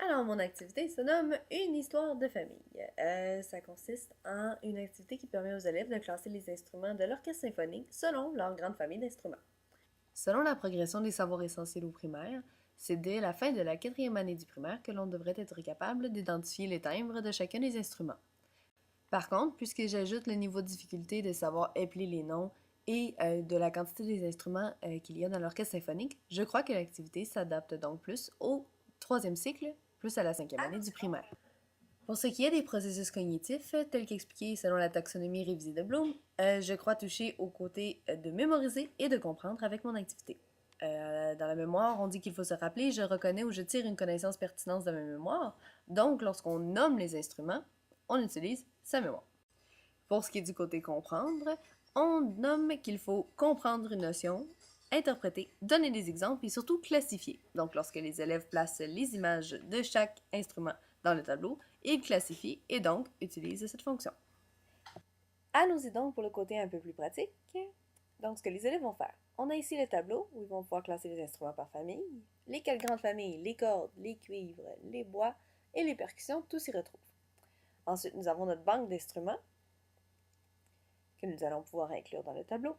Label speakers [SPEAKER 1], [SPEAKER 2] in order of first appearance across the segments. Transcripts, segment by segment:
[SPEAKER 1] Alors, mon activité se nomme une histoire de famille. Ça consiste en une activité qui permet aux élèves de classer les instruments de l'orchestre symphonique selon leur grande famille d'instruments. Selon la progression des savoirs essentiels au primaire, c'est dès la fin de la 4e année du primaire que l'on devrait être capable d'identifier les timbres de chacun des instruments. Par contre, puisque j'ajoute le niveau de difficulté de savoir épeler les noms et de la quantité des instruments qu'il y a dans l'orchestre symphonique, je crois que l'activité s'adapte donc plus au 3e cycle, plus à la 5e année du primaire. Pour ce qui est des processus cognitifs, tels qu'expliqués selon la taxonomie révisée de Bloom, je crois toucher au côté de mémoriser et de comprendre avec mon activité. Dans la mémoire, on dit qu'il faut se rappeler, je reconnais ou je tire une connaissance pertinente de ma mémoire. Donc, lorsqu'on nomme les instruments, on utilise sa mémoire. Pour ce qui est du côté comprendre, on nomme qu'il faut comprendre une notion, interpréter, donner des exemples et surtout classifier. Donc, lorsque les élèves placent les images de chaque instrument dans le tableau, ils classifient et donc utilisent cette fonction. Allons-y donc pour le côté un peu plus pratique. Donc, ce que les élèves vont faire. On a ici le tableau où ils vont pouvoir classer les instruments par famille. Les 4 grandes familles, les cordes, les cuivres, les bois et les percussions, tout s'y retrouve. Ensuite, nous avons notre banque d'instruments que nous allons pouvoir inclure dans le tableau.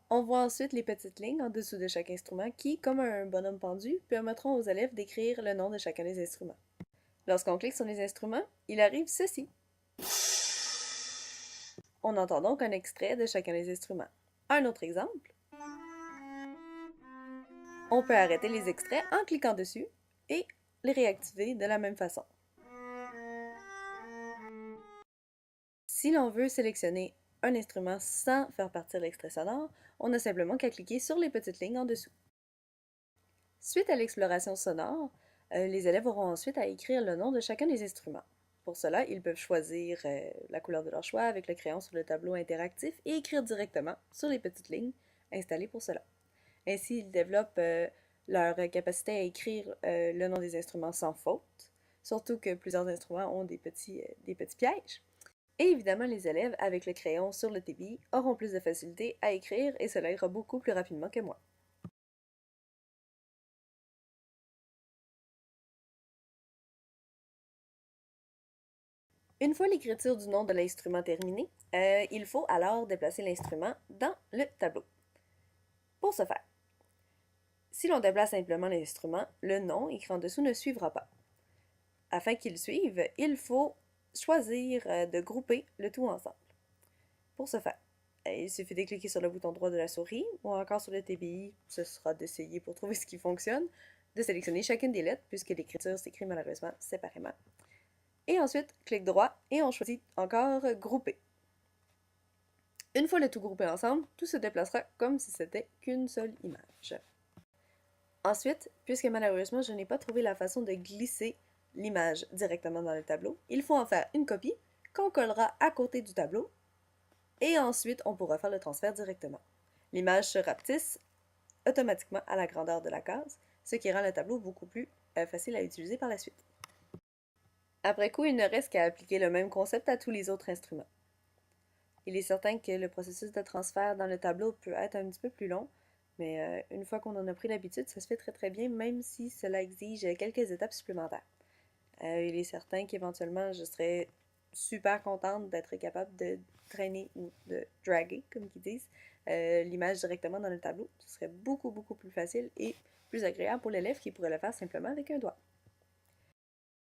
[SPEAKER 1] On voit ensuite les petites lignes en dessous de chaque instrument qui, comme un bonhomme pendu, permettront aux élèves d'écrire le nom de chacun des instruments. Lorsqu'on clique sur les instruments, il arrive ceci. On entend donc un extrait de chacun des instruments. Un autre exemple. On peut arrêter les extraits en cliquant dessus et les réactiver de la même façon. Si l'on veut sélectionner un instrument sans faire partir l'extrait sonore, on n'a simplement qu'à cliquer sur les petites lignes en dessous. Suite à l'exploration sonore, les élèves auront ensuite à écrire le nom de chacun des instruments. Pour cela, ils peuvent choisir la couleur de leur choix avec le crayon sur le tableau interactif et écrire directement sur les petites lignes installées pour cela. Ainsi, ils développent leur capacité à écrire le nom des instruments sans faute, surtout que plusieurs instruments ont des petits pièges. Et évidemment, les élèves, avec le crayon sur le TBI, auront plus de facilité à écrire et cela ira beaucoup plus rapidement que moi. Une fois l'écriture du nom de l'instrument terminée, il faut alors déplacer l'instrument dans le tableau. Pour ce faire, si l'on déplace simplement l'instrument, le nom écrit en dessous ne suivra pas. Afin qu'il suive, il faut choisir de grouper le tout ensemble. Pour ce faire, il suffit de cliquer sur le bouton droit de la souris ou encore sur le TBI, ce sera d'essayer pour trouver ce qui fonctionne, de sélectionner chacune des lettres puisque l'écriture s'écrit malheureusement séparément. Et ensuite, clic droit et on choisit encore grouper. Une fois le tout groupé ensemble, tout se déplacera comme si c'était qu'une seule image. Ensuite, puisque malheureusement je n'ai pas trouvé la façon de glisser l'image directement dans le tableau, il faut en faire une copie qu'on collera à côté du tableau et ensuite on pourra faire le transfert directement. L'image se rapetisse automatiquement à la grandeur de la case, ce qui rend le tableau beaucoup plus facile à utiliser par la suite. Après coup, il ne reste qu'à appliquer le même concept à tous les autres instruments. Il est certain que le processus de transfert dans le tableau peut être un petit peu plus long, mais une fois qu'on en a pris l'habitude, ça se fait très très bien, même si cela exige quelques étapes supplémentaires. Il est certain qu'éventuellement, je serais super contente d'être capable de traîner ou de draguer, comme ils disent, l'image directement dans le tableau. Ce serait beaucoup plus facile et plus agréable pour l'élève qui pourrait le faire simplement avec un doigt.